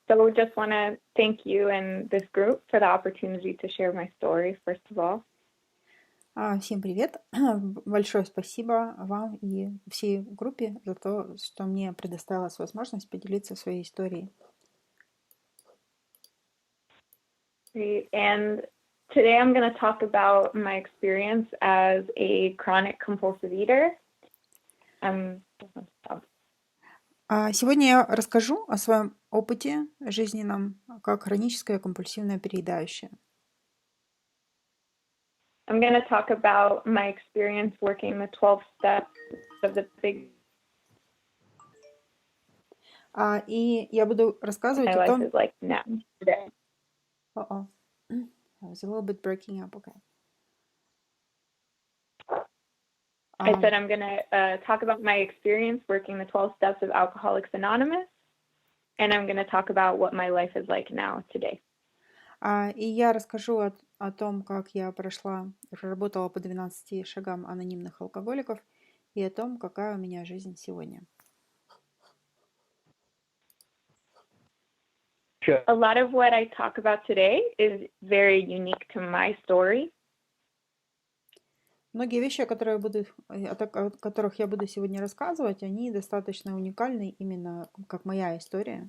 So just want to thank you and this group for the opportunity to share my story, first of all. Всем привет! Большое спасибо вам и всей группе за то, что мне предоставилась возможность поделиться своей историей. Great. And today I'm going to talk about my experience as a chronic compulsive eater. Сегодня я расскажу о своем опыте жизненном как хроническое компульсивное переедающее. I'm going to talk about my experience working the 12 steps of the big. И я буду рассказывать My о life том... is like now, today. I was a little bit breaking up, okay. I said I'm going to talk about my experience working the 12 steps of Alcoholics Anonymous, and I'm going to talk about what my life is like now, today. И я расскажу о том, как я проработала по 12 шагам анонимных алкоголиков и о том, какая у меня жизнь сегодня. A lot of what I talk about today is very unique to my story. Многие вещи, о которых я буду сегодня рассказывать, они достаточно уникальны именно как моя история.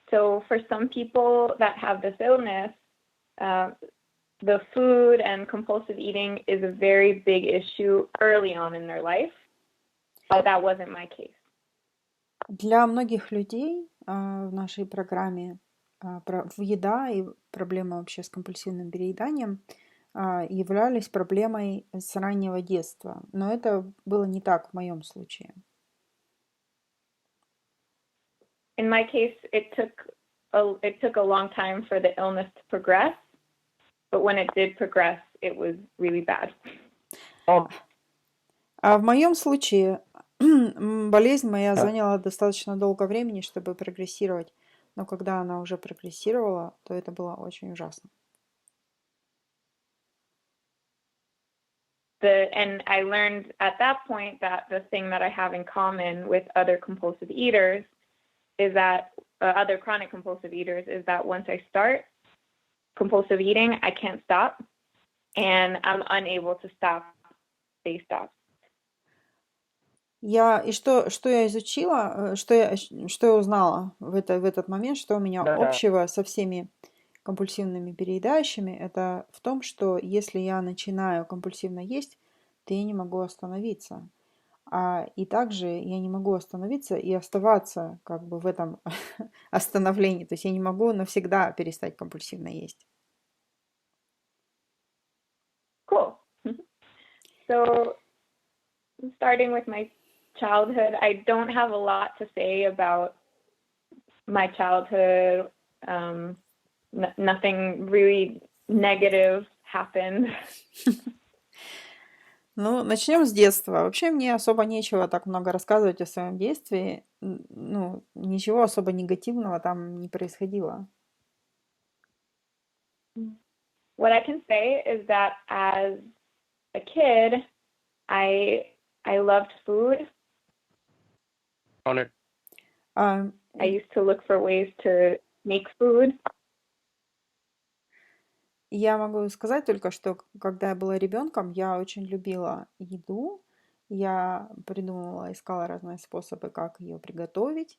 So for some people that have this illness, the food and compulsive eating is a very big issue early on in their life, but that wasn't my case. Для многих людей в нашей программе еда и проблема вообще с компульсивным перееданием являлись проблемой с раннего детства, но это было не так в моем случае. In my case, it took a long time for the illness to progress, but when it did progress, it was really bad. А в моем случае болезнь моя заняла достаточно долго времени, чтобы прогрессировать, но когда она уже прогрессировала, то это было очень ужасно. And I learned at that point that the thing that I have in common with other compulsive eaters is that other chronic compulsive eaters is that once I start compulsive eating, I can't stop, and I'm unable to stop. They stop. Что я изучила, что я узнала в этот момент, что у меня общего со всеми компульсивными переедающими, это в том, что если я начинаю компульсивно есть, то я не могу остановиться. И также я не могу остановиться и оставаться как бы в этом остановлении. То есть я не могу навсегда перестать компульсивно есть. Cool. So, starting with my childhood, I don't have a lot to say about my childhood. Nothing really negative happened. Ну, начнем с детства. Вообще мне особо нечего так много рассказывать о своем детстве. Ну, ничего особо негативного там не происходило. What I can say is that as a kid, I loved food. I used to look for ways to make food. Я могу сказать только, что когда я была ребенком, я очень любила еду. Я придумывала, искала разные способы, как ее приготовить.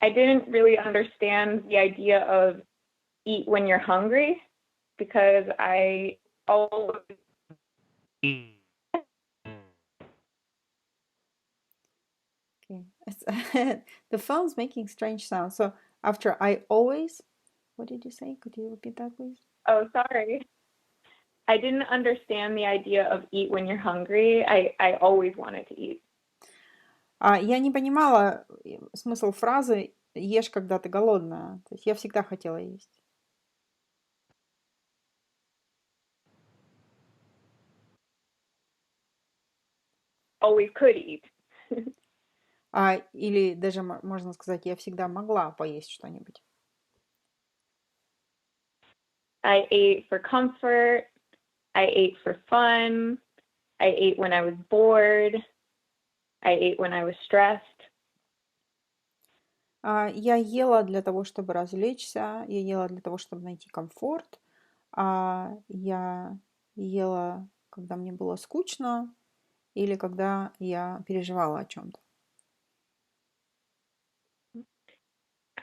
I didn't really understand the idea of eat when you're hungry because I always Okay. The phone's making strange sounds. So after I always, what did you say? Could you repeat that, please? Oh, sorry. I didn't understand the idea of eat when you're hungry. I always wanted to eat. Я не понимала смысл фразы «ешь, когда ты голодная». То есть я всегда хотела есть. Always could eat. Или даже можно сказать, я всегда могла поесть что-нибудь. I ate for comfort. I ate for fun. I ate when I was bored. I ate when I was stressed. Я ела для того, чтобы развлечься, я ела для того, чтобы найти комфорт, я ела, когда мне было скучно или когда я переживала о чем-то.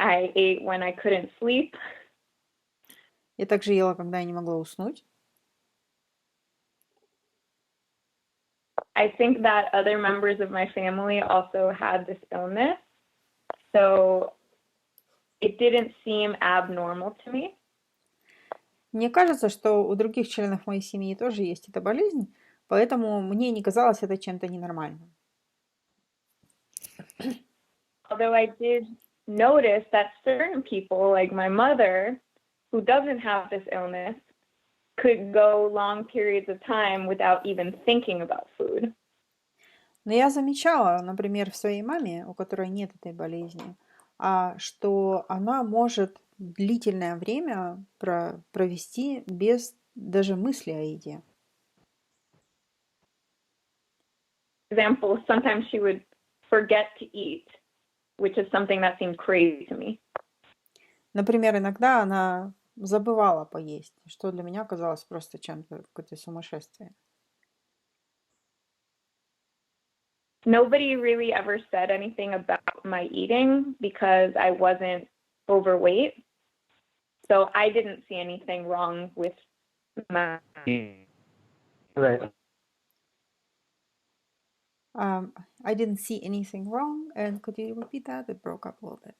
I ate when I couldn't sleep. Я также ела, когда я не могла уснуть. I think that other members of my family also had this illness, so it didn't seem abnormal to me. Мне кажется, что у других членов моей семьи тоже есть эта болезнь, поэтому мне не казалось это чем-то ненормальным. Although I did notice that certain people, like my mother, who doesn't have this illness, could go long periods of time without even thinking about food. Но я замечала, например, в своей маме, у которой нет этой болезни, что она может длительное время провести без даже мысли о еде. For example, sometimes she would forget to eat, which is something that seemed crazy to me. Например, иногда она забывала поесть, что для меня казалось просто чем-то, какое-то сумасшествие. Nobody really ever said anything about my eating because I wasn't overweight. So I didn't see anything wrong with my... Right. I didn't see anything wrong. And could you repeat that? It broke up a little bit.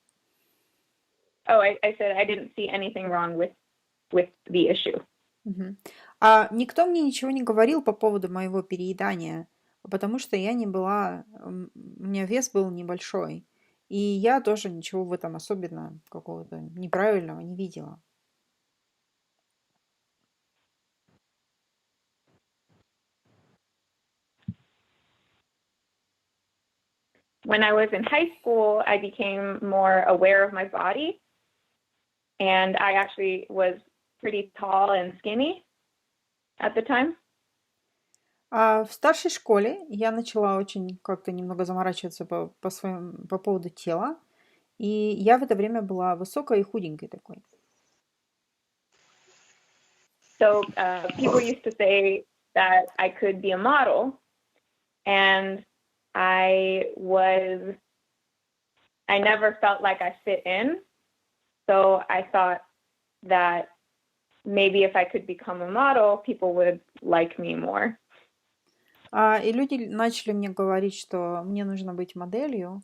Oh, I said I didn't see anything wrong with the issue. Никто мне ничего не говорил по поводу моего переедания, потому что я не была, у меня вес был небольшой, и я тоже ничего в этом особенно какого-то неправильного не видела. When I was in high school, I became more aware of my body, and I actually was pretty tall and skinny at the time. В старшей школе я начала очень как-то немного заморачиваться по поводу тела, и я в это время была высокой и худенькой такой. So people used to say that I could be a model, and I never felt like I fit in. So I thought that maybe if I could become a model, people would like me more. И люди начали мне говорить, что мне нужно быть моделью.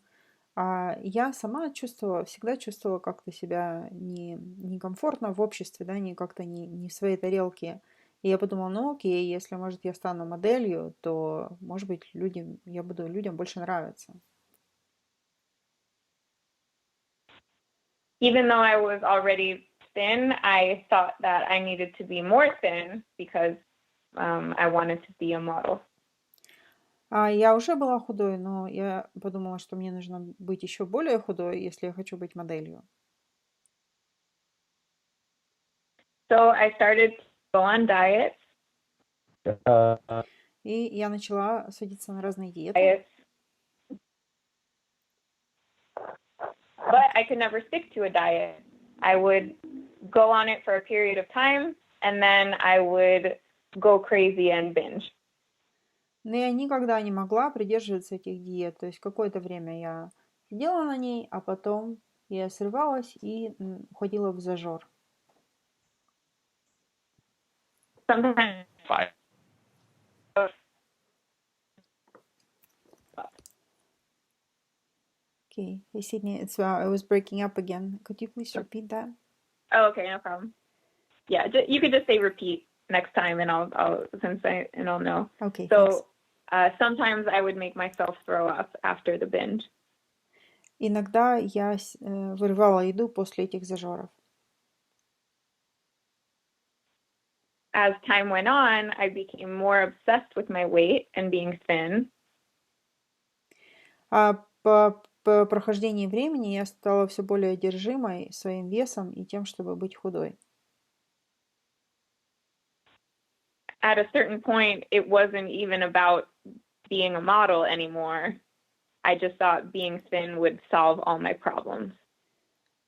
Я сама всегда чувствовала как-то себя некомфортно в обществе, да, как-то не в своей тарелке. И я подумала, ну окей, если, может, я стану моделью, то, может быть, я буду людям больше нравиться. Even though I was already thin, I thought that I needed to be more thin because I wanted to be a model. Я уже была худой, но я подумала, что мне нужно быть еще более худой, если я хочу быть моделью. So I started to go on diets. И я начала садиться на разные диеты. But I could never stick to a diet. I would go on it for a period of time, and then I would go crazy and binge. Но я никогда не могла придерживаться этих диет. То есть какое-то время я сидела на ней, а потом я срывалась и уходила в зажор. Sometimes. Okay, hey Sydney, I was breaking up again. Could you please repeat that? Oh, okay, no problem. Yeah, you could just say repeat next time, and I'll know. Okay. So sometimes I would make myself throw up after the binge. Иногда я вырывала еду после этих зажоров. As time went on, I became more obsessed with my weight and being thin. По прохождении времени я стала все более одержимой своим весом и тем, чтобы быть худой. at a certain point, it wasn't even about being a model anymore. I just thought being thin would solve all my problems.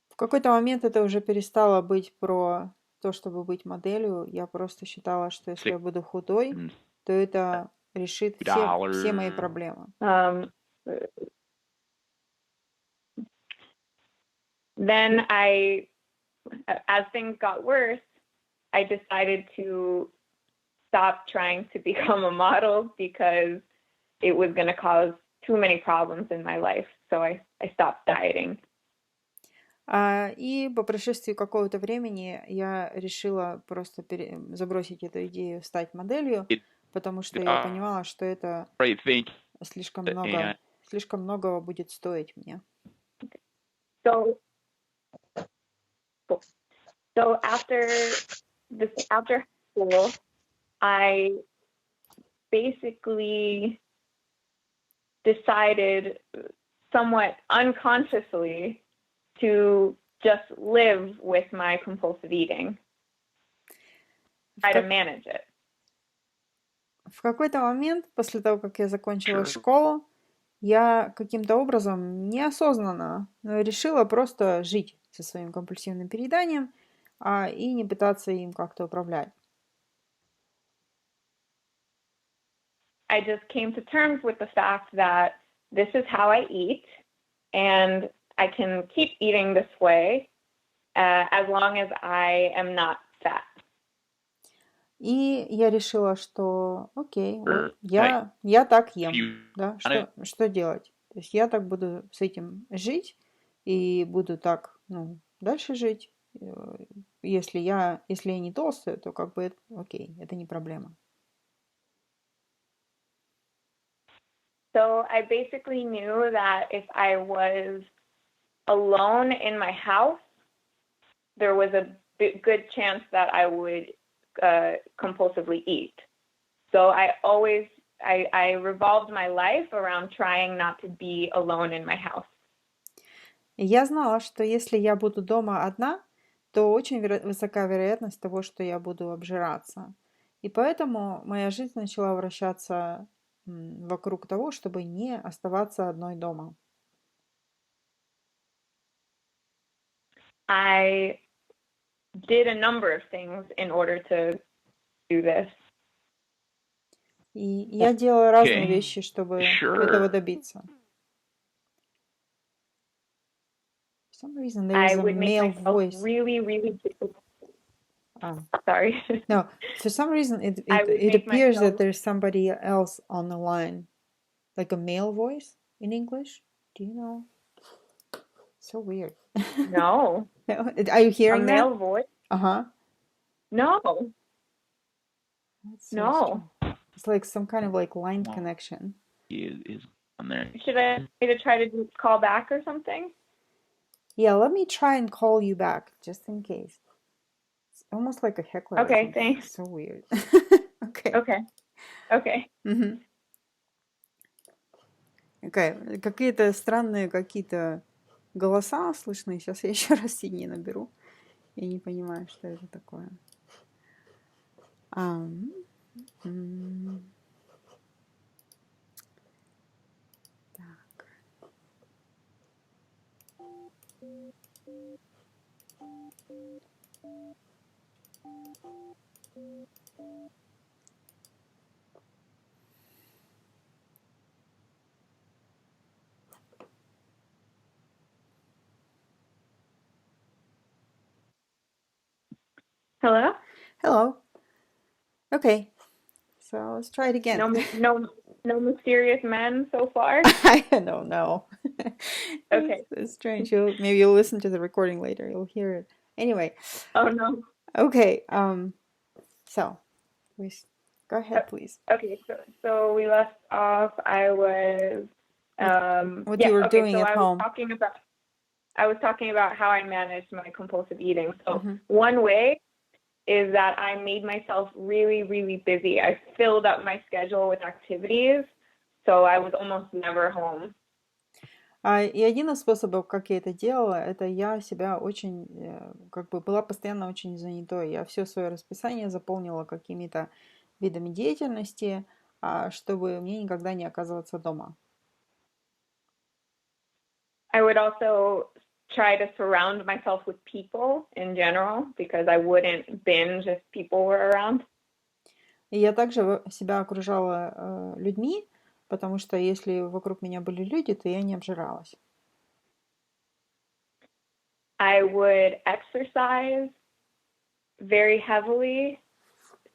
В какой-то момент это уже перестало быть про то, чтобы быть моделью. Я просто считала, что если я буду худой, то это решит все мои проблемы. Then as things got worse, I decided to stop trying to become a model because it was going to cause too many problems in my life. So I stopped dieting. И по прошествии какого-то времени я решила просто забросить эту идею стать моделью, потому что я понимала, что это слишком многого будет стоить мне. So after school, I basically decided somewhat unconsciously to just live with my compulsive eating, try to manage it. В какой-то момент, после того, как я закончила школу, я каким-то образом неосознанно решила просто жить со своим компульсивным перееданием и не пытаться им как-то управлять. I just came to terms with the fact that this is how I eat, and I can keep eating this way as long as I am not fat. И я решила, что окей, вот я так ем, да, что делать? То есть я так буду с этим жить и буду так, дальше жить. Если я не толстая, то как бы окей, это не проблема. So I basically knew that if I was alone in my house, there was a good chance that I would compulsively eat. So I revolved my life around trying not to be alone in my house. Я знала, что если я буду дома одна, то очень высока вероятность того, что я буду обжираться. И поэтому моя жизнь начала вращаться вокруг того, чтобы не оставаться одной дома. I did a number of things in order to do this. И я делала разные вещи, чтобы этого добиться. For some reason, there is a male voice. Really. Sorry. No, for some reason, it appears that there's somebody else on the line, like a male voice in English. Do you know? So weird. No. Are you hearing a male voice? Uh-huh. No. That's so strange. It's like some kind of like line connection. Is on there. Should I try to call back or something? Yeah, let me try and call you back just in case. It's almost like a heckler. Okay, thanks. So weird. Okay. Mm-hmm. Okay. Какие-то странные голоса слышны. Сейчас я еще раз Сидни наберу. Я не понимаю, что это такое. Так. Hello? Hello. Okay. So let's try it again. No mysterious men so far? I don't know. Okay. It's strange. Maybe you'll listen to the recording later. You'll hear it. Anyway. Oh no. Okay. So, go ahead, please. Okay. So we left off. I was. What you were doing at home. I was talking about how I managed my compulsive eating. So one way is that I made myself really, really busy. I filled up my schedule with activities, so I was almost never home. И один из способов, как я это делала, это я себя была постоянно очень занятой. Я все свое расписание заполнила какими-то видами деятельности, чтобы мне никогда не оказываться дома. I would also try to surround myself with people in general because I wouldn't binge if people were around. И я также себя окружала людьми, потому что если вокруг меня были люди, то я не обжиралась. I would exercise very heavily,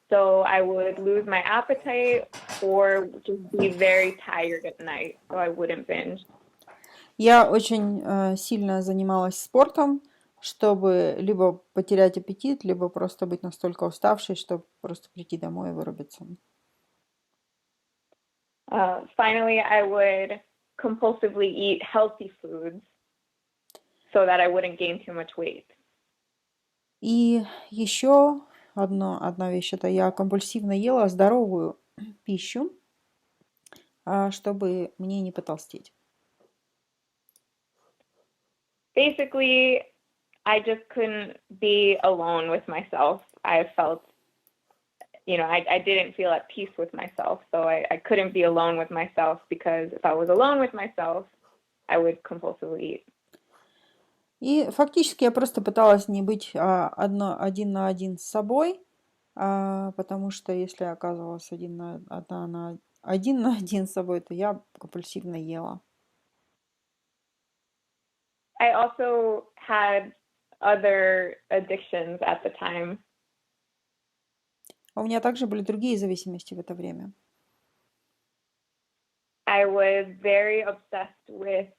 so I would lose my appetite or just be very tired at night, so I wouldn't binge. Я очень сильно занималась спортом, чтобы либо потерять аппетит, либо просто быть настолько уставшей, чтобы просто прийти домой и вырубиться. Finally, I would compulsively eat healthy foods so that I wouldn't gain too much weight. И еще одна вещь, это я компульсивно ела здоровую пищу, чтобы мне не потолстеть. Basically, I just couldn't be alone with myself. I felt, I didn't feel at peace with myself, so I couldn't be alone with myself because if I was alone with myself, I would compulsively eat. И фактически я просто пыталась не быть один на один с собой, потому что если я оказывалась один на один с собой, то я компульсивно ела. I also had other addictions at the time. У меня также были другие зависимости в это время. I was very obsessed with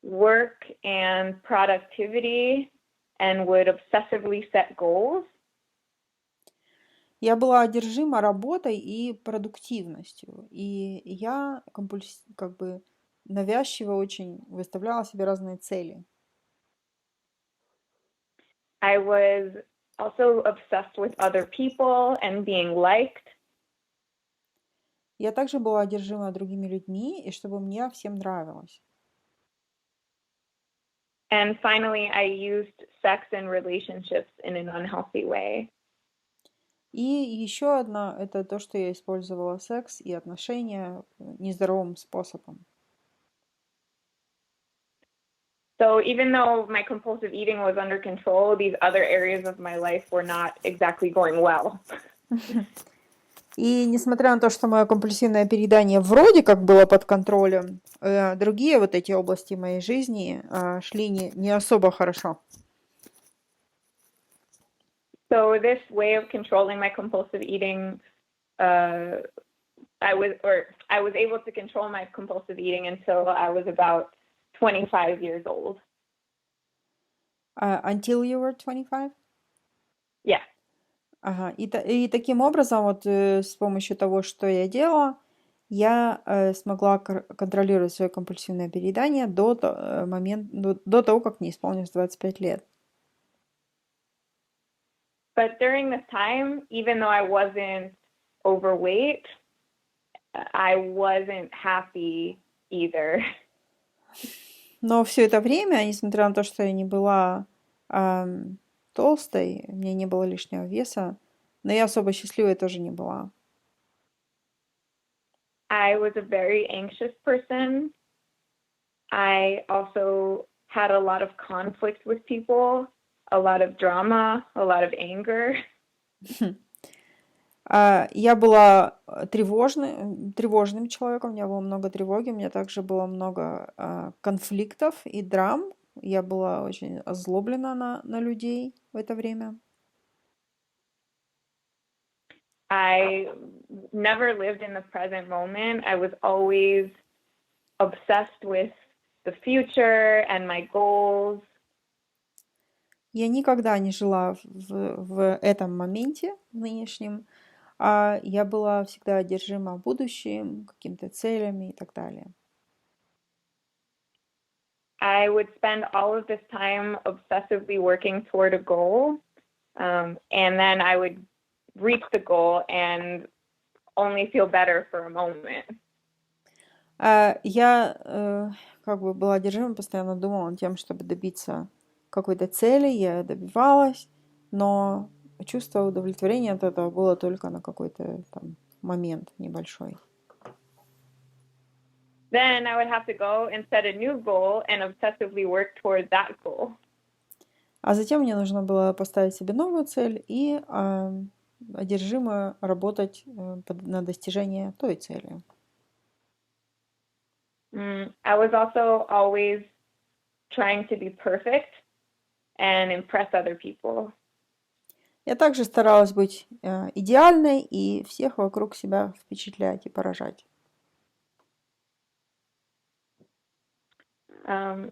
work and productivity and would obsessively set goals. Я была одержима работой и продуктивностью, и я навязчиво очень выставляла себе разные цели. I was also obsessed with other people and being liked. Я также была одержима другими людьми, и чтобы мне всем нравилось. And finally, I used sex and relationships in an unhealthy way. И еще одно, это то, что я использовала секс и отношения нездоровым способом. So even though my compulsive eating was under control, these other areas of my life were not exactly going well. И несмотря на то, что мое компульсивное переедание вроде как было под контролем, другие вот эти области моей жизни шли не особо хорошо. So this way of controlling my compulsive eating, I was able to control my compulsive eating until I was about 25 years old. Until you were 25? Yeah. Ага. И таким образом, вот с помощью того, что я делала, я смогла контролировать свое компульсивное переедание до того, как мне исполнилось 25 лет. But during this time, even though I wasn't overweight, I wasn't happy either. Но все это время, несмотря на то, что я не была толстой, у меня не было лишнего веса, но я особо счастливой тоже не была. I was a very anxious person. I also had a lot of conflict with people, a lot of drama, a lot of anger. Я была тревожным человеком, у меня было много тревоги, у меня также было много конфликтов и драм. Я была очень озлоблена на людей в это время. I never lived in the present moment. I was always obsessed with the future and my goals. Я никогда не жила в этом моменте нынешнем, а я была всегда одержима будущим, какими-то целями и так далее. I would spend all of this time obsessively working toward a goal, and then I would reach the goal and only feel better for a moment. Я была одержима, постоянно думала над тем, чтобы добиться какой-то цели, я добивалась, но чувство удовлетворения от этого было только на какой-то там момент небольшой. Then I would have to go and set a new goal and obsessively work towards that goal. А затем мне нужно было поставить себе новую цель и одержимо работать на достижение той цели. I was also always trying to be perfect and impress other people. Я также старалась быть идеальной и всех вокруг себя впечатлять и поражать. I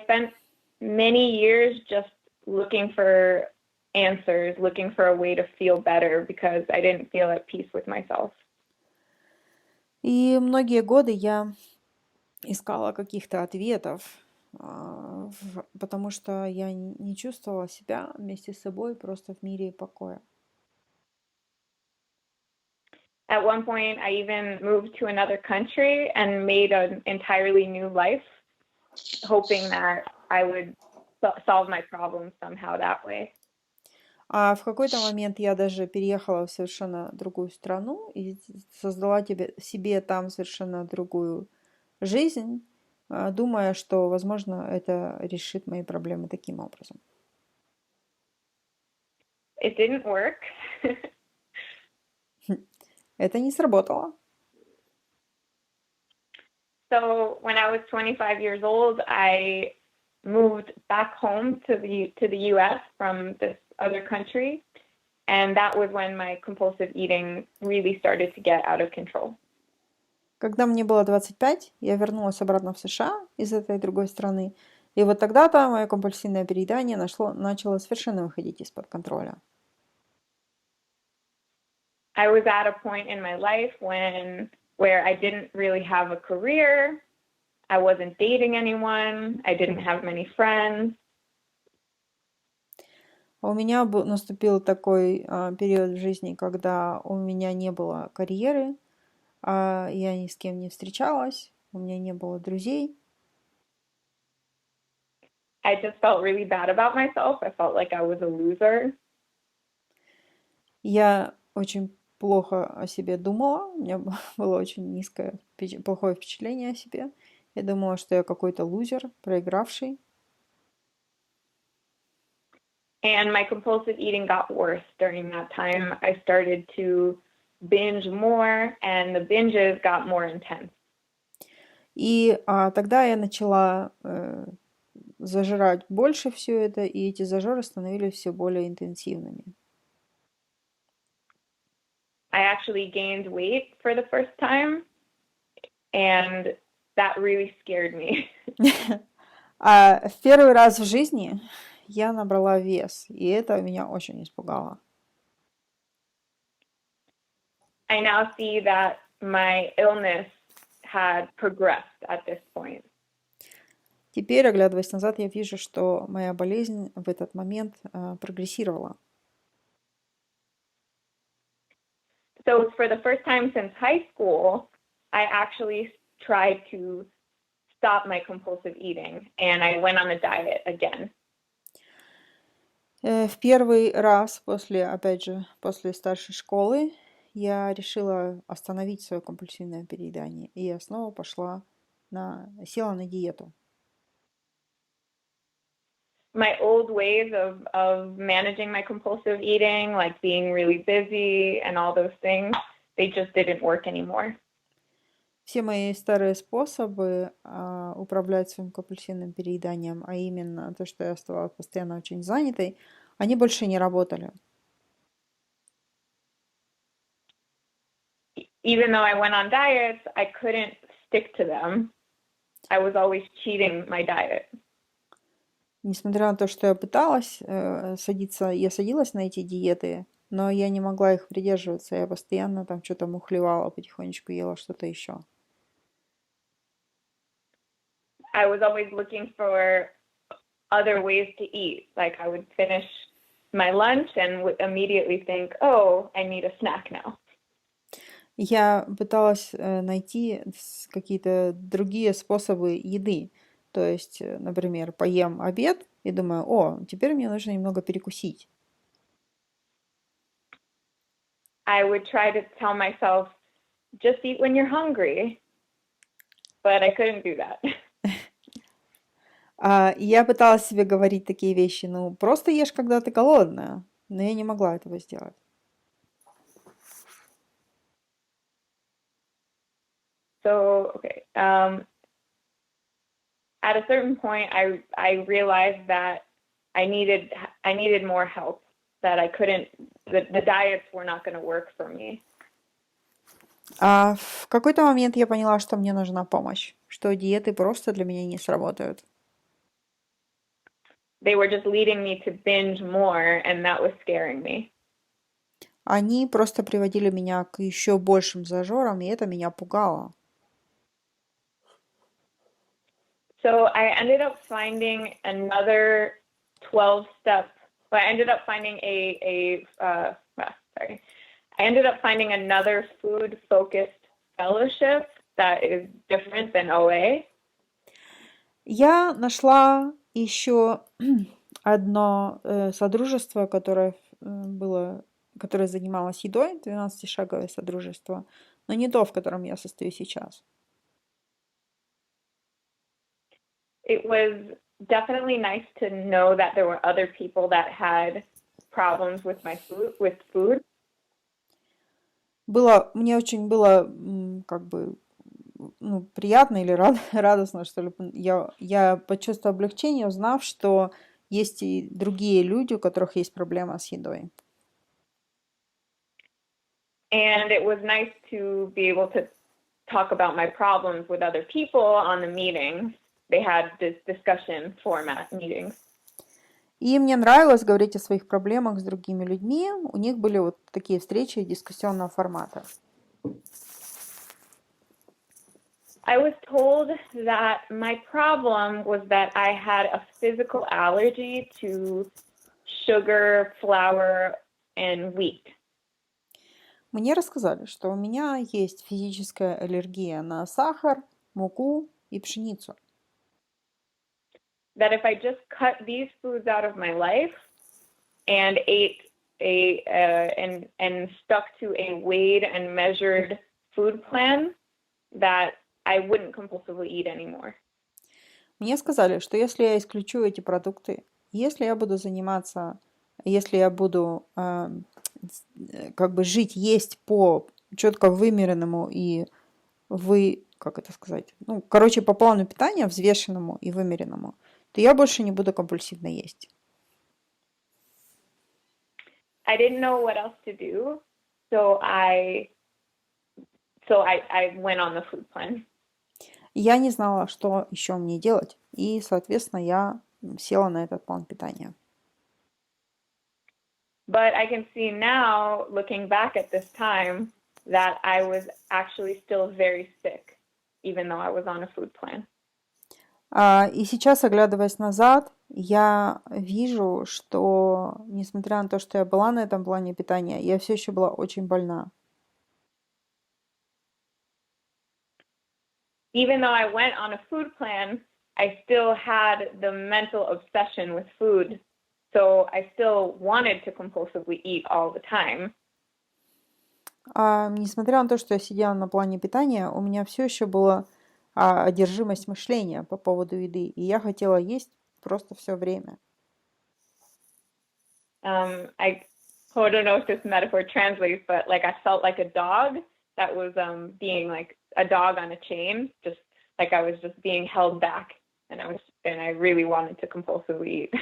spent many years just looking for answers, looking for a way to feel better because I didn't feel at peace with myself. И многие годы я искала каких-то ответов, потому что я не чувствовала себя вместе с собой просто в мире покоя. At one point, I even moved to another country and made an entirely new life, hoping that I would solve my problems somehow that way. А в какой-то момент я даже переехала в совершенно другую страну и создала себе там совершенно другую жизнь, думая, что, возможно, это решит мои проблемы таким образом. It didn't work. Это не сработало. So when I was 25 years old, I moved back home to the US from this other country, and that was when my compulsive eating really started to get out of control. Когда мне было 25, я вернулась обратно в США из этой другой страны, и вот тогда-то мое компульсивное переедание начало совершенно выходить из-под контроля. I was at a point in my life where I didn't really have a career, I wasn't dating anyone, I didn't have many friends. У меня наступил такой период в жизни, когда у меня не было карьеры, я ни с кем не встречалась, у меня не было друзей. I just felt really bad about myself. I felt like I was a loser. Я очень плохо о себе думала, у меня было очень плохое впечатление о себе. Я думала, что я какой-то лузер, проигравший. And my compulsive eating got worse during that time. I started to binge more, and the binges got more intense. И тогда я начала зажирать больше все это, и эти зажоры становились все более интенсивными. I actually gained weight for the first time, and that really scared me. В первый раз в жизни я набрала вес, и это меня очень испугало. I now see that my illness had progressed at this point. Теперь, оглядываясь назад, я вижу, что моя болезнь в этот момент прогрессировала. So for the first time since high school, I actually tried to stop my compulsive eating, and I went on a diet again. В первый раз опять же, после старшей школы я решила остановить свое компульсивное переедание, и я снова села на диету. My old ways of managing my compulsive eating, like being really busy and all those things, they just didn't work anymore. Все мои старые способы управлять своим компульсивным перееданием, а именно то, что я оставалась постоянно очень занятой, они больше не работали. Even though I went on diets, I couldn't stick to them. I was always cheating my diet. Несмотря на то, что я пыталась садилась на эти диеты, но я не могла их придерживаться. Я постоянно там что-то мухлевала, потихонечку ела что-то еще. I was always looking for other ways to eat. Like I would finish my lunch and would immediately think, oh, I need a snack now. Я пыталась найти какие-то другие способы еды. То есть, например, поем обед и думаю, теперь мне нужно немного перекусить. I would try to tell myself, just eat when you're hungry. But I couldn't do that. Я пыталась себе говорить такие вещи, ну, просто ешь, когда ты голодная, но я не могла этого сделать. So, okay. At a certain point, I realized that I needed more help, that I couldn't, the diets were not going to work for me. В какой-то момент я поняла, что мне нужна помощь, что диеты просто для меня не сработают. They were just leading me to binge more, and that was scaring me. Они просто приводили меня к еще большим зажорам, и это меня пугало. So I ended up finding another 12-step. Well, I ended up finding I ended up finding another food-focused fellowship that is different than OA. Я нашла еще одно содружество, которое занималось едой, 12-шаговое содружество, но не то, в котором я состою сейчас. It was definitely nice to know that there were other people that had problems with food. Мне очень было приятно или радостно, что ли. Я почувствовала облегчение, узнав, что есть и другие люди, у которых есть проблема с едой. And it was nice to be able to talk about my problems with other people on the meetings. They had this discussion format meetings. И мне нравилось говорить о своих проблемах с другими людьми. У них были вот такие встречи дискуссионного формата. I was told that my problem was that I had a physical allergy to sugar, flour, and wheat. Мне рассказали, что у меня есть физическая аллергия на сахар, муку и пшеницу. That if I just cut these foods out of my life and ate and stuck to a weighed and measured food plan, that I wouldn't compulsively eat anymore. Мне сказали, что если я исключу эти продукты, если я буду жить, есть по четко вымеренному и по плану питания, взвешенному и вымеренному, то я больше не буду компульсивно есть. I didn't know what else to do, so I went on the food plan. Я не знала, что еще мне делать, и, соответственно, я села на этот план питания. But I can see now, looking back at this time, that I was actually still very sick, even though I was on a food plan. И сейчас, оглядываясь назад, я вижу, что, несмотря на то, что я была на этом плане питания, я все еще была очень больна. Even though I went on a food plan, I still had the mental obsession with food. So I still wanted to compulsively eat all the time. Несмотря на то, что я сидела на плане питания, у меня все еще была одержимость мышления по поводу еды, и я хотела есть просто все время. I don't know if this metaphor translates, but like I felt like a dog that was being like a dog on a chain, just like I was just being held back, and I really wanted to compulsively eat.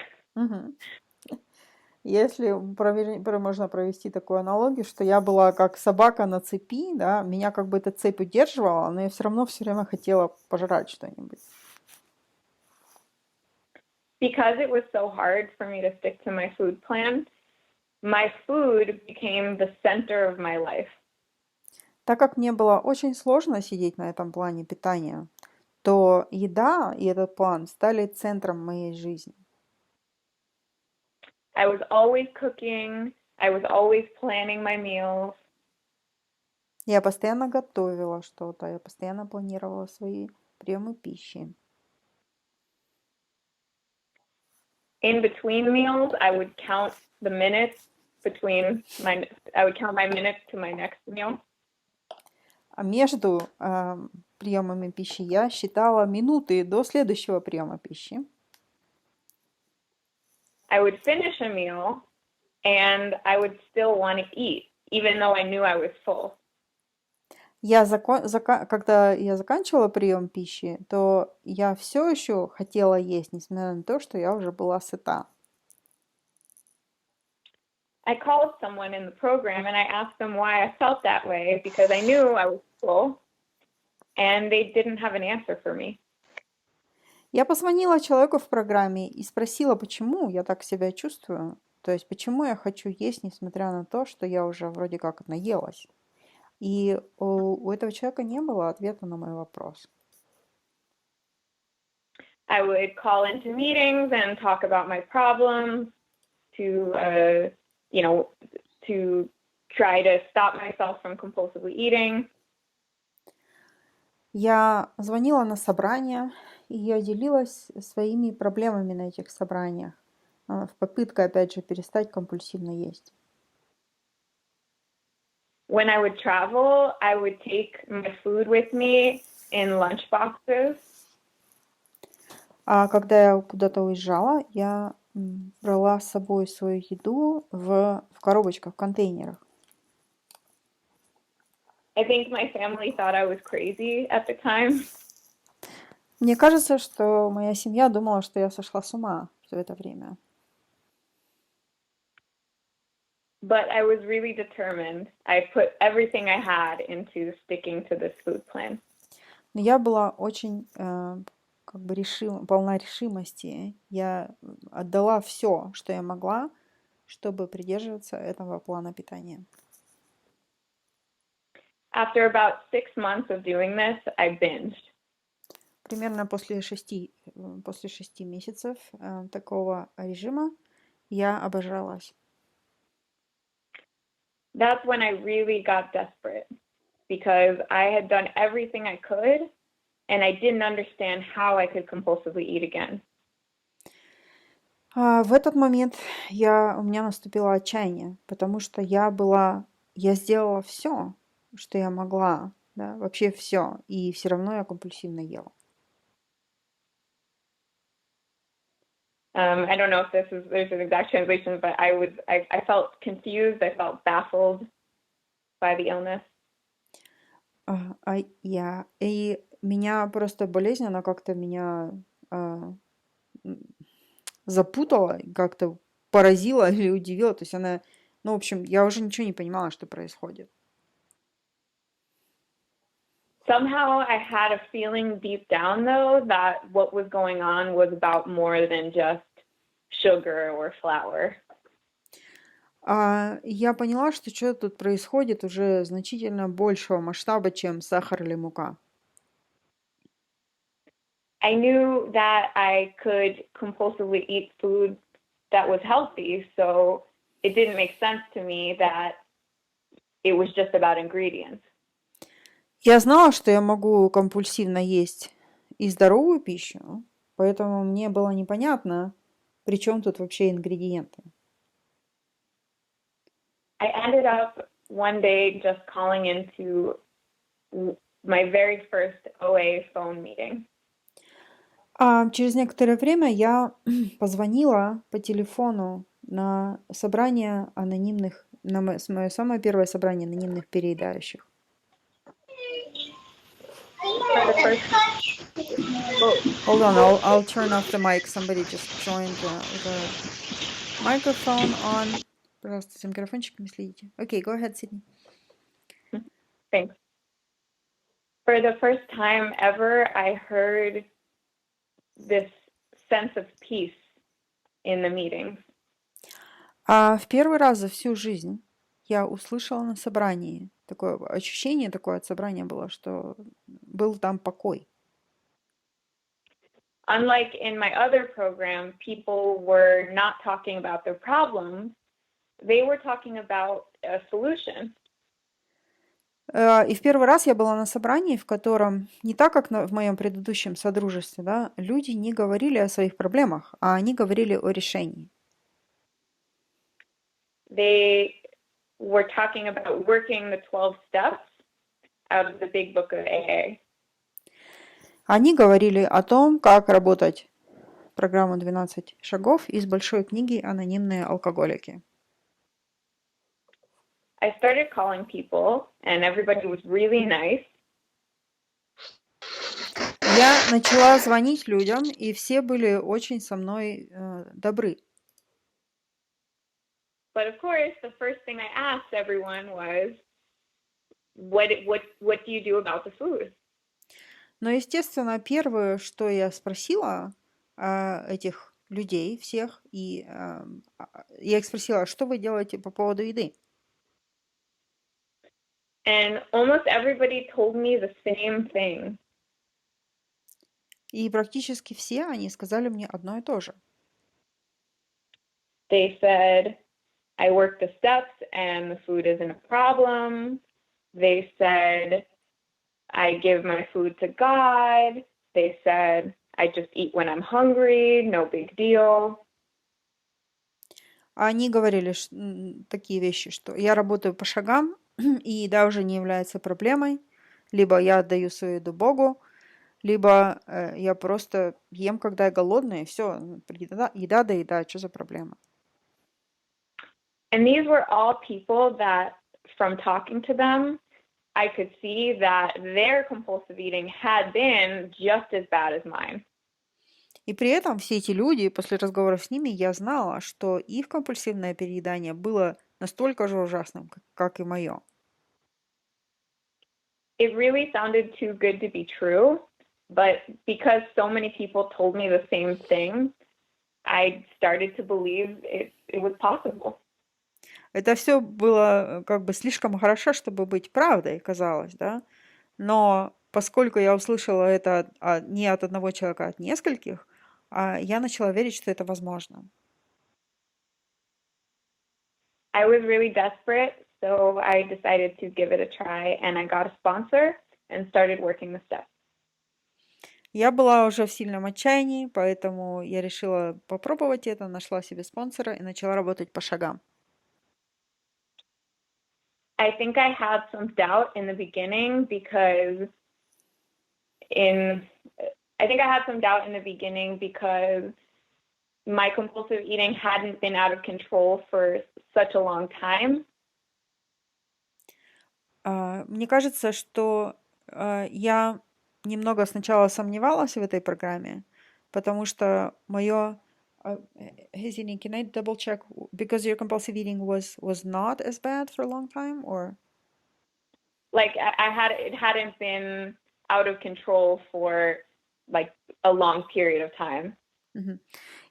Если можно провести такую аналогию, что я была как собака на цепи, да, меня как бы эта цепь удерживала, но я все равно все время хотела пожрать что-нибудь. Because it was so hard for me to stick to my food plan, my food became the center of my life. Так как мне было очень сложно сидеть на этом плане питания, то еда и этот план стали центром моей жизни. I was always cooking. I was always planning my meals. Я постоянно готовила что-то, я постоянно планировала свои приемы пищи. In between meals, I would count the minutes I would count my minutes to my next meal. А между приемами пищи я считала минуты до следующего приема пищи. I would finish a meal and I would still want to eat, even though I knew I was full. Когда я заканчивала прием пищи, то я все еще хотела есть, несмотря на то, что я уже была сыта. I called someone in the program and I asked them why I felt that way because I knew I was full and they didn't have an answer for me. Я позвонила человеку в программе и спросила, почему я так себя чувствую. То есть, почему я хочу есть, несмотря на то, что я уже вроде как наелась. И у этого человека не было ответа на мой вопрос. I would call into meetings and talk about my problems to try to stop myself from compulsively eating. Я звонила на собрания, и я делилась своими проблемами на этих собраниях, в попытке, опять же, перестать компульсивно есть. When I would travel, I would take my food with me in lunch boxes. А когда я куда-то уезжала, я брала с собой свою еду в коробочках, в контейнерах. I think my family thought I was crazy at the time. Мне кажется, что моя семья думала, что я сошла с ума все это время. But I was really determined. I put everything I had into sticking to this food plan. Но я была очень полна решимости. Я отдала все, что я могла, чтобы придерживаться этого плана питания. After about 6 months of doing this, I binged. Примерно после 6 месяцев такого режима я обожралась. That's when I really got desperate because I had done everything I could and I didn't understand how I could compulsively eat again. В этот момент у меня наступило отчаяние, потому что я сделала все, что я могла, да, вообще все, и все равно я компульсивно ела. I don't know if there's an exact translation, but I felt confused, I felt baffled by the illness. И меня просто болезнь, она как-то меня запутала, как-то поразила или удивила. То есть она, в общем, я уже ничего не понимала, что происходит. Somehow I had a feeling deep down, though, that what was going on was about more than just sugar or flour. Я поняла, что что-то тут происходит уже значительно большего масштаба, чем сахар или мука. I knew that I could compulsively eat food that was healthy, so it didn't make sense to me that it was just about ingredients. Я знала, что я могу компульсивно есть и здоровую пищу, поэтому мне было непонятно, при чем тут вообще ингредиенты. I ended up one day just calling into my very first OA phone meeting. Через некоторое время я позвонила по телефону на собрание анонимных, на мое самое первое собрание анонимных переедающих. Hold on, I'll turn off the mic. Somebody just joined the microphone on. Пожалуйста, с микрофончиками следите. Okay, go ahead, Sydney. Thanks. For the first time ever, I heard this sense of peace in the meetings. В первый раз за всю жизнь я услышала на собрании такое ощущение, такое от собрания было, что был там покой. Unlike in my other program, people were not talking about their problems. They were talking about a solution. И в первый раз я была на собрании, в котором, не так, как в моем предыдущем содружестве, да, люди не говорили о своих проблемах, а они говорили о решении. they were talking about working the 12 steps out of the big book of AA. Они говорили о том, как работать программу «12 шагов» из большой книги «Анонимные алкоголики». I started calling people, and everybody was really nice. Я начала звонить людям, и все были очень со мной добры. But of course, the first thing I asked everyone was, what do you do about the food? Но, естественно, первое, что я спросила этих людей всех, и я их спросила, что вы делаете по поводу еды? And almost everybody told me the same thing. И практически все они сказали мне одно и то же. They said, I work the steps and the food isn't a problem. They said, I give my food to God. They said, I just eat when I'm hungry, no big deal. Они говорили такие вещи, что я работаю по шагам, и еда уже не является проблемой. Либо я отдаю свою еду Богу, либо я просто ем, когда я голодная, и все, еда да еда, что за проблема? And these were all people that, from talking to them, I could see that their compulsive eating had been just as bad as mine. И при этом все эти люди, после разговоров с ними, я знала, что их компульсивное переедание было настолько же ужасным, как и мое. It really sounded too good to be true, but because so many people told me the same thing, I started to believe it was possible. Это все было как бы слишком хорошо, чтобы быть правдой, казалось, да? Но поскольку я услышала это не от одного человека, а от нескольких, я начала верить, что это возможно. I was really desperate, so I decided to give it a try, and I got a sponsor and started working the steps. Я была уже в сильном отчаянии, поэтому я решила попробовать это, нашла себе спонсора и начала работать по шагам. I think I had some doubt in the beginning because my compulsive eating hadn't been out of control for such a long time. Мне кажется, что я немного сначала сомневалась в этой программе, потому что мое... Sydney, can I double check? Because your compulsive eating was not as bad for a long time, or? Like it hadn't been out of control for like a long period of time.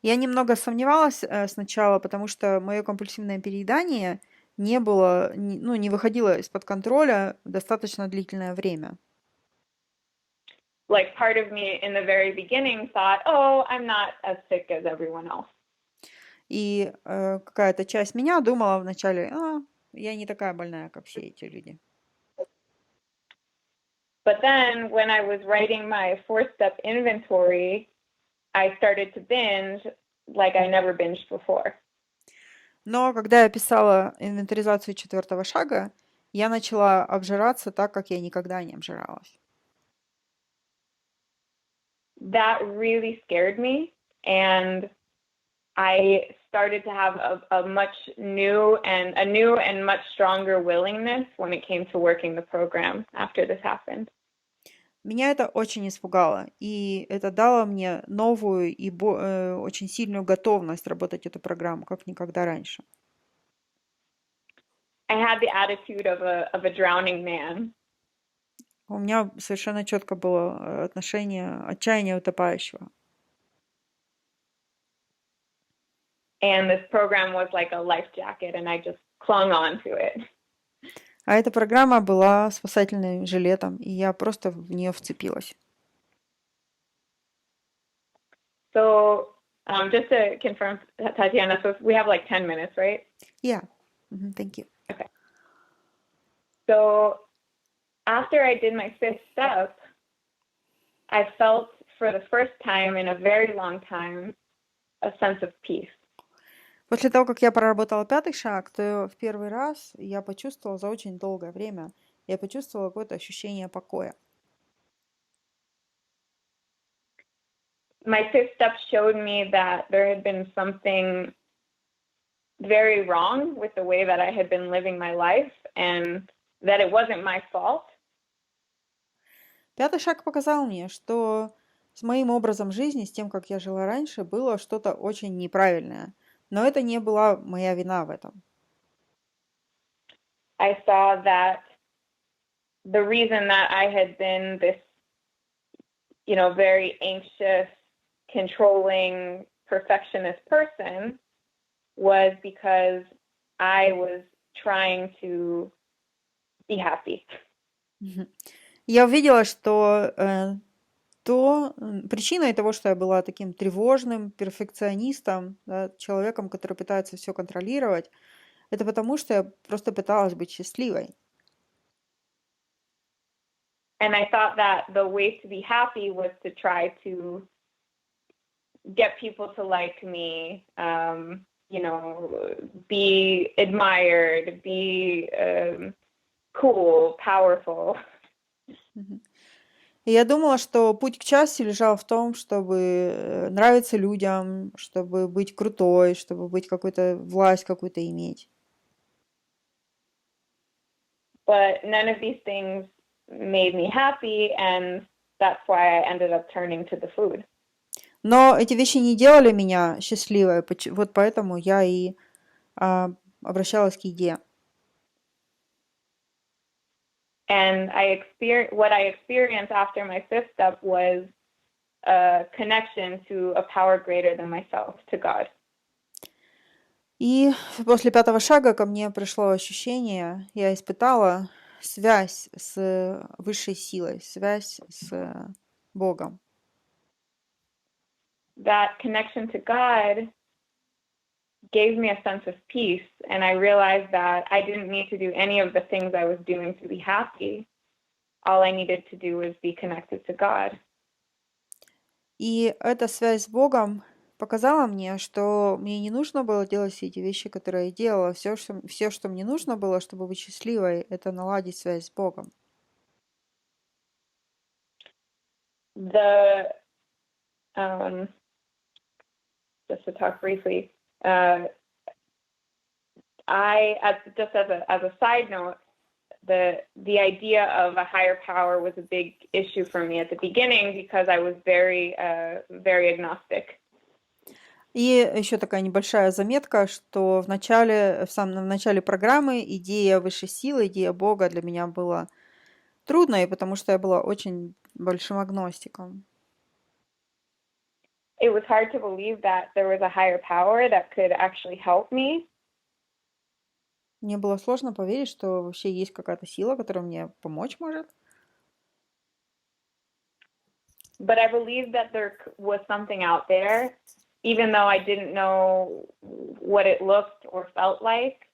Я немного сомневалась сначала, потому что мое компульсивное переедание не выходило из-под контроля достаточно длительное время. Like part of me in the very beginning thought, oh, I'm not as sick as everyone else. И какая-то часть меня думала вначале, я не такая больная, как все эти люди. But then when I was writing my 4-step inventory, I started to binge like I never binged before. Но когда я писала инвентаризацию 4-го шага, я начала обжираться так, как я никогда не обжиралась. That really scared me, and I started to have a new and much stronger willingness when it came to working the program after this happened. Меня это очень испугало, и это дало мне новую и очень сильную готовность работать эту программу, как никогда раньше. I had the attitude of a drowning man. У меня совершенно четко было отношение отчаяния утопающего. And this program was like a life jacket, and I just clung on to it. А эта программа была спасательным жилетом, и я просто в нее вцепилась. So, just to confirm, Tatiana, so we have like 10 minutes, right? Yeah. Thank you. Okay. So, after I did my 5th step, I felt for the first time in a very long time a sense of peace. После того, как я проработала пятый шаг, то в первый раз я почувствовала за очень долгое время, я почувствовала какое-то ощущение покоя. My fifth step showed me that there had been something very wrong with the way that I had been living my life and that it wasn't my fault. Пятый шаг показал мне, что с моим образом жизни, с тем, как я жила раньше, было что-то очень неправильное. Но это не была моя вина в этом. I saw that the reason that I had been this, very anxious, controlling, perfectionist person was because I was trying to be happy. Я увидела, что причиной того, что я была таким тревожным перфекционистом, да, человеком, который пытается все контролировать, это потому, что я просто пыталась быть счастливой. And I thought that the way to be happy was to try to get people to like me, be admired, be cool, powerful. И я думала, что путь к счастью лежал в том, чтобы нравиться людям, чтобы быть крутой, чтобы быть какой-то власть какую-то иметь. But none of these things made me happy, and that's why I ended up turning to the food. Но эти вещи не делали меня счастливой, вот поэтому я и обращалась к еде. And what I experienced after my fifth step was a connection to a power greater than myself, to God. И после пятого шага ко мне пришло ощущение, я испытала связь с высшей силой, связь с Богом. That connection to God gave me a sense of peace, and I realized that I didn't need to do any of the things I was doing to be happy. All I needed to do was be connected to God. И эта связь с Богом показала мне, что мне не нужно было делать все эти вещи, которые я делала. Все, что мне нужно было, чтобы быть счастливой, это наладить связь с Богом. Just to talk briefly, just as a side note, the idea of a higher power was a big issue for me at the beginning because I was very agnostic. И еще такая небольшая заметка, что в самом начале программы идея высшей силы, идея Бога для меня была трудной, потому что я была очень большим агностиком. It was hard to believe that there was a higher power that could actually help me. Мне было сложно поверить, что вообще есть какая-то сила, которая мне помочь может. But I believed that there was something out there, even though I didn't know what it looked or felt like.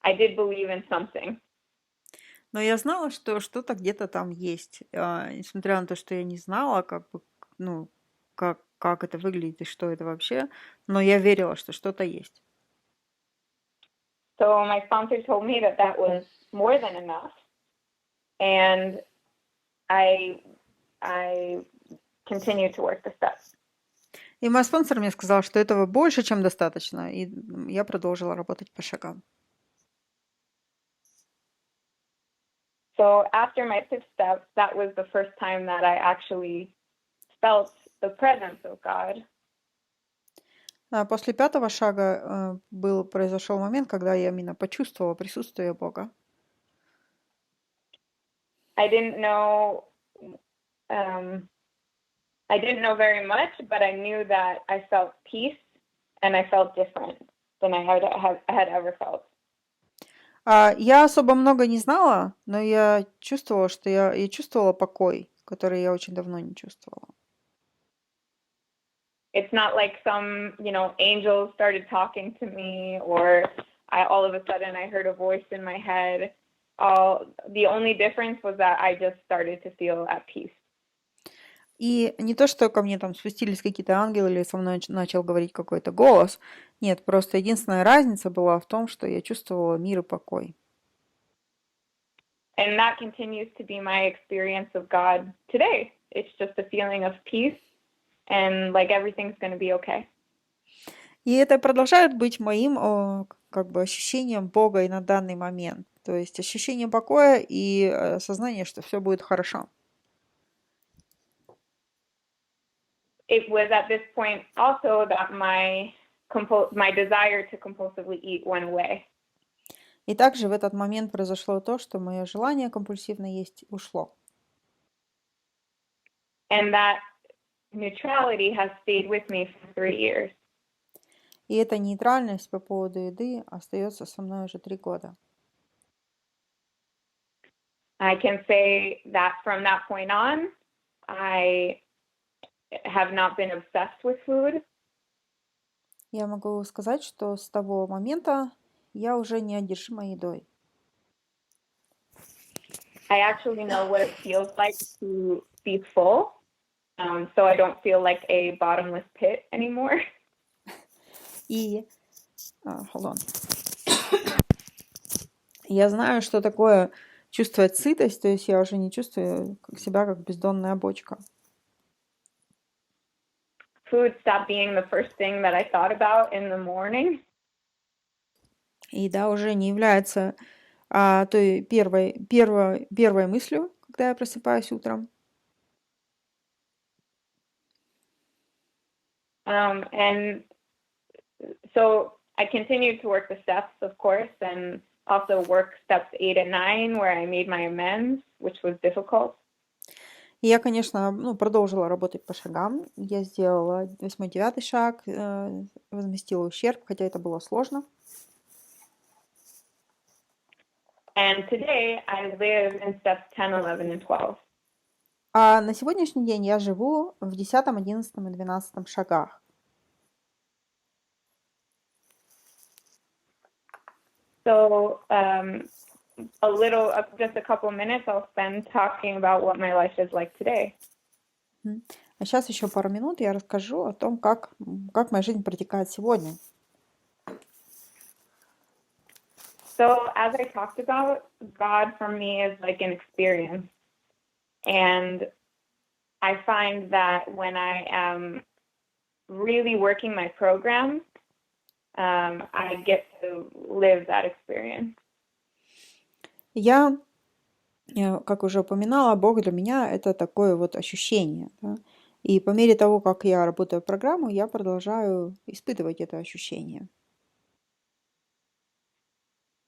I did believe in something. Но я знала, что что-то где-то там есть. Несмотря на то, что я не знала, как это выглядит и что это вообще, но я верила, что что-то есть. So my sponsor told me that was more than enough, and I continued to work the steps. И мой спонсор мне сказал, что этого больше, чем достаточно, и я продолжила работать по шагам. So after my fifth step, that was the first time that I actually felt the presence of God. После пятого шага произошел момент, когда я именно почувствовала присутствие Бога. I didn't know very much, but I knew that I felt peace and I felt different than I had ever felt. Я особо много не знала, но я чувствовала, что я чувствовала покой, который я очень давно не чувствовала. It's not like some, angels started talking to me, or all of a sudden I heard a voice in my head. The only difference was that I just started to feel at peace. И не то, что ко мне там спустились какие-то ангелы или со мной начал говорить какой-то голос. Нет, просто единственная разница была в том, что я чувствовала мир и покой. And that continues to be my experience of God today. It's just a feeling of peace and like everything's going to be okay. И это продолжает быть моим как бы ощущением Бога и на данный момент. То есть ощущение покоя и сознание, что все будет хорошо. It was at this point also that my desire to compulsively eat went away. И также в этот момент произошло то, что мое желание компульсивно есть ушло. And that neutrality has stayed with me for 3 years. И эта нейтральность по поводу еды остается со мной уже 3 года. I can say that from that point on, I have not been obsessed with food. Я могу сказать, что с того момента я уже не одержима едой. I actually know what it feels like to be full, so I don't feel like a bottomless pit anymore. И hold on. Я знаю, что такое чувствовать сытость, то есть я уже не чувствую себя как бездонная бочка. Food stopped being the first thing that I thought about in the morning. И да, уже не является той первой мыслью, когда я просыпаюсь утром. And so I continued to work the steps, of course, and also work steps 8 and 9, where I made my amends, which was difficult. И я, конечно, продолжила работать по шагам. Я сделала 8-9 шаг, возместила ущерб, хотя это было сложно. And today I live in steps 10, 11, and 12. А на сегодняшний день я живу в 10, 11 и 12 шагах. So just a couple minutes I'll spend talking about what my life is like today. А сейчас еще пару минут я расскажу о том, как моя жизнь протекает сегодня. So as I talked about, God for me is like an experience. And I find that when I am really working my program, I get to live that experience. Я, как уже упоминала, Бог для меня это такое вот ощущение. Да? И по мере того, как я работаю в программу, я продолжаю испытывать это ощущение.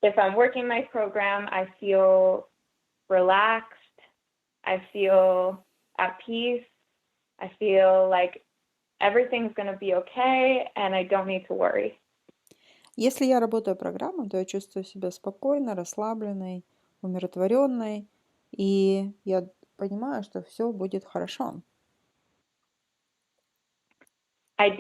If I'm working my program, I feel relaxed. I feel at peace. I feel like everything's going to be okay, and I don't need to worry. Если я работаю программу, то я чувствую себя спокойной, расслабленной, умиротворенной, и я понимаю, что все будет хорошо. I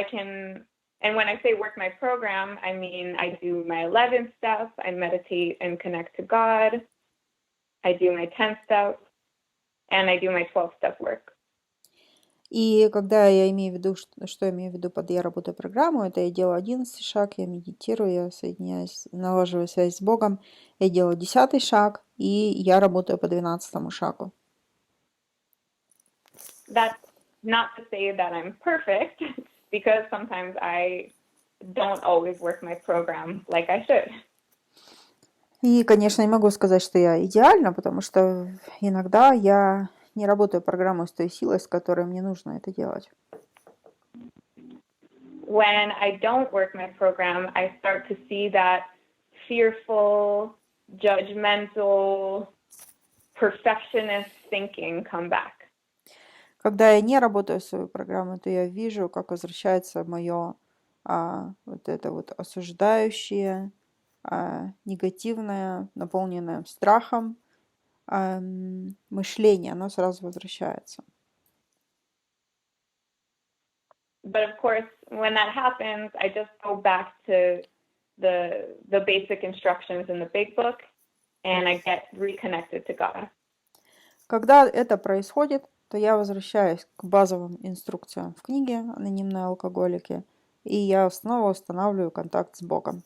can, and when I say work my program, I mean I do my 11th step, I meditate and connect to God, I do my 10th step, and I do my 12-step work. И когда я имею в виду, что я имею в виду под «я работаю программу», это я делаю 11 шаг, я медитирую, я соединяюсь, налаживаю связь с Богом, я делаю 10 шаг, и я работаю по 12 шагу. That's not to say that I'm perfect, because sometimes I don't always work my program like I should. И, конечно, не могу сказать, что я идеальна, потому что иногда я не работаю программу с той силой, с которой мне нужно это делать. When I don't work my program, I start to see that fearful, judgmental, perfectionist thinking come back. Когда я не работаю свою программу, то я вижу, как возвращается мое вот это вот осуждающее, негативное, наполненное страхом мышление, оно сразу возвращается. But of course, when that happens, I just go back to the basic instructions in the big book, and I get reconnected to God. Когда это происходит, то я возвращаюсь к базовым инструкциям в книге «Анонимные алкоголики», и я снова устанавливаю контакт с Богом.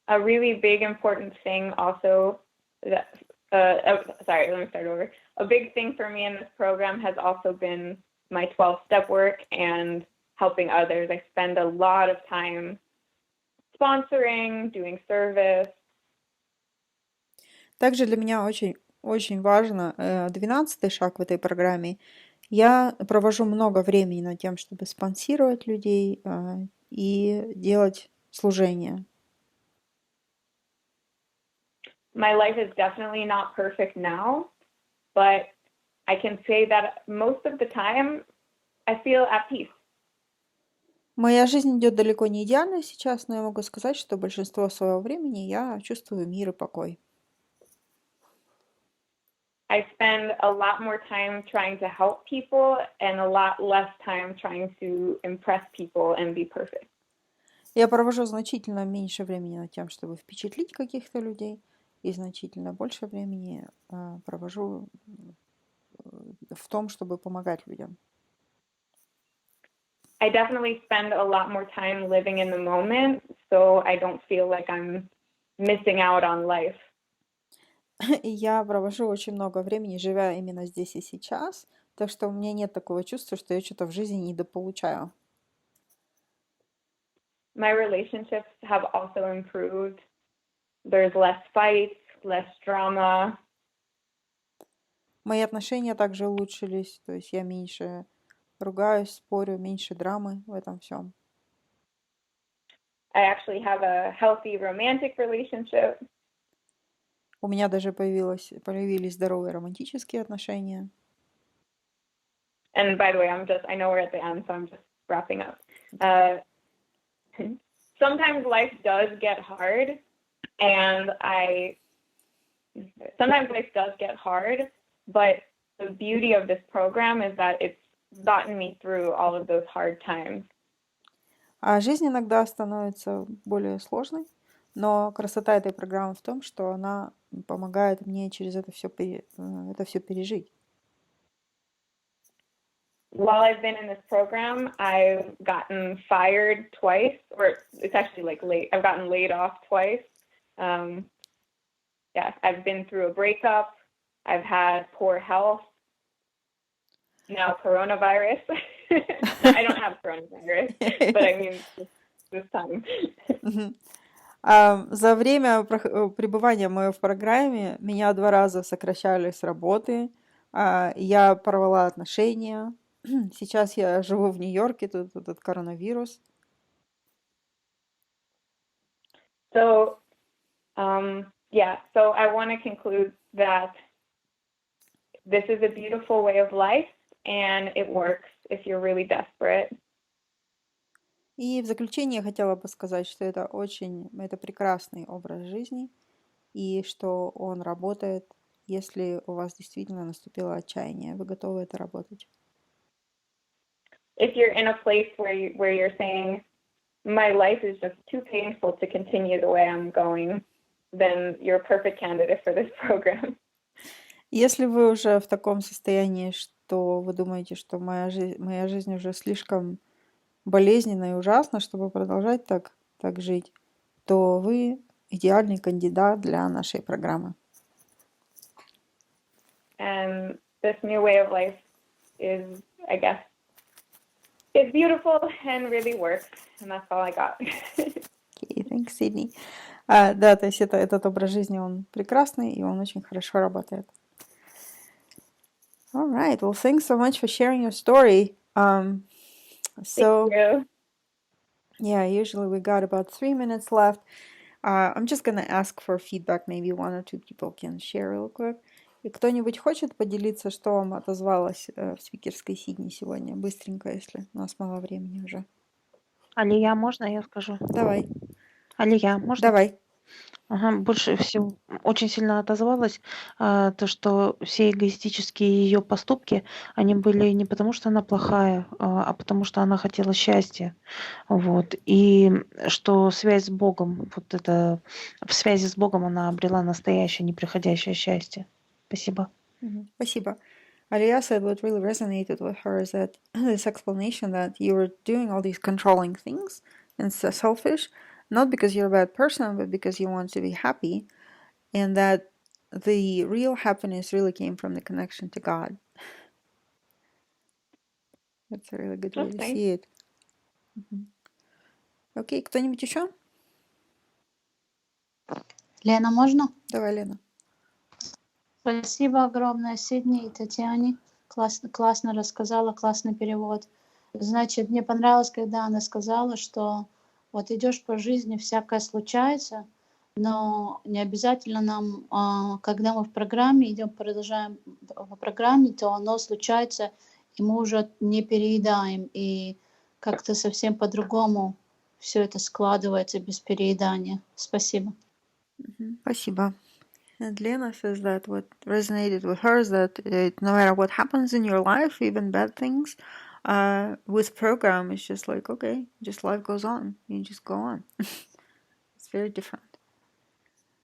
A really big important thing also that sorry, let me start over. A big thing for me in this program has also been my 12-step work and helping others. I spend a lot of time sponsoring, doing service. Также для меня очень важно 12-й шаг в этой программе. Я провожу много времени над тем, чтобы спонсировать людей и делать служение. My life is definitely not perfect now, but I can say that most of the time I feel at peace. Моя жизнь идет далеко не идеально сейчас, но я могу сказать, что большинство своего времени я чувствую мир и покой. I spend a lot more time trying to help people and a lot less time trying to impress people and be perfect. Я провожу значительно меньше времени над тем, чтобы впечатлить каких-то людей, и значительно больше времени провожу в том, чтобы помогать людям. I definitely spend a lot more time living in the moment, so I don't feel like I'm missing out on life. И я провожу очень много времени, живя именно здесь и сейчас, так что у меня нет такого чувства, что я что-то в жизни недополучаю. My relationships have also improved. There's less fights, less drama. Мои отношения также улучшились, то есть я меньше ругаюсь, спорю, меньше драмы в этом всем. I actually have a healthy romantic relationship. У меня даже появились здоровые романтические отношения. And by the way, I know we're at the end, so I'm just wrapping up. Sometimes life does get hard, but the beauty of this program is that it's gotten me through all of those hard times. А жизнь иногда становится более сложной, но красота этой программы в том, что она помогает мне через это все пережить. While I've been in this program, I've gotten fired twice, or it's actually like I've gotten laid off twice. I've been through a breakup. I've had poor health. Now coronavirus. I don't have coronavirus, but I mean this time. За время пребывания моего в программе меня 2 раза сокращали с работы. Я порвала отношения. Сейчас я живу в Нью-Йорке, тут этот коронавирус. So I want to conclude that this is a beautiful way of life, and it works if you're really desperate. И в заключение я хотела бы сказать, что это прекрасный образ жизни, и что он работает, если у вас действительно наступило отчаяние, вы готовы это работать. If you're in a place where you're saying, my life is just too painful to continue the way I'm going, then you're a perfect candidate for this program. Если вы уже в таком состоянии, что вы думаете, что моя жизнь уже слишком болезненна и ужасна, чтобы продолжать так жить, то вы идеальный кандидат для нашей программы. And this new way of life is, I guess, it's beautiful and really works, and that's all I got. Okay, thanks, Sydney. Да, то есть этот образ жизни, он прекрасный, и он очень хорошо работает. All right, well, thanks so much for sharing your story. Thank you. Yeah, usually we got about 3 minutes left. I'm just going to ask for feedback. Maybe 1 or 2 people can share real quick. И кто-нибудь хочет поделиться, что вам отозвалось в спикерской Сидни сегодня? Быстренько, если у нас мало времени уже. Алия, можно я скажу? Давай. Алия, можно? Давай. Ага, больше всего очень сильно отозвалась то, что все эгоистические ее поступки, они были не потому, что она плохая, а потому, что она хотела счастья. Вот. И что связь с Богом, вот это в связи с Богом она обрела настоящее неприходящее счастье. Спасибо. Спасибо. Aliyah said what really resonated with her is that this explanation that you were doing all these controlling things and so selfish, not because you're a bad person, but because you want to be happy, and that the real happiness really came from the connection to God. That's a really good way to see it. Окей, кто-нибудь еще? Лена, можно? Давай, Лена. Спасибо огромное Сидни и Татьяне. Классно рассказала, классный перевод. Значит, мне понравилось, когда она сказала, что вот идешь по жизни, всякое случается, но не обязательно нам, когда мы в программе идем, продолжаем по программе, то оно случается, и мы уже не переедаем, и как-то совсем по-другому все это складывается без переедания. Спасибо. Спасибо. And Lena says that what resonated with her is that no matter what happens in your life, even bad things, with program, it's just like, okay, just life goes on. You just go on. It's very different.